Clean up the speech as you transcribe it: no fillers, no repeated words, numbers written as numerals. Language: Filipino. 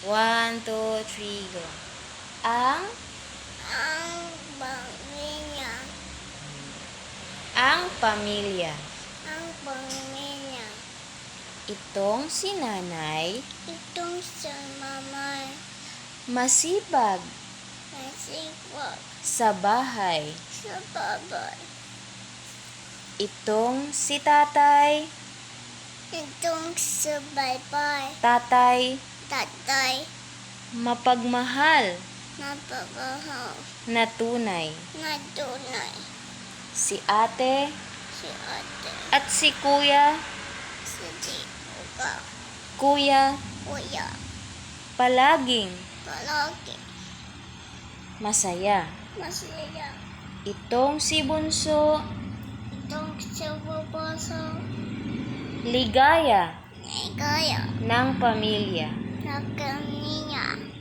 1, 2, 3, go. Ang pamilya. ang pamilya. Ang pamilya. Itong si nanay, Itong sa mamay. masipag Masipag sa bahay. sa babay. Itong si tatay, Itong sa baybay. tatay, Tatay. mapagmahal Napagahal. na tunay. Na tunay. Si ate Si ate. at si kuya, Si tita. kuya, Kuya. palaging Palagi. masaya. Masaya. Itong si bunso, Itong sa babaso. ligaya Ay kaya. ng pamilya. Na kaniya.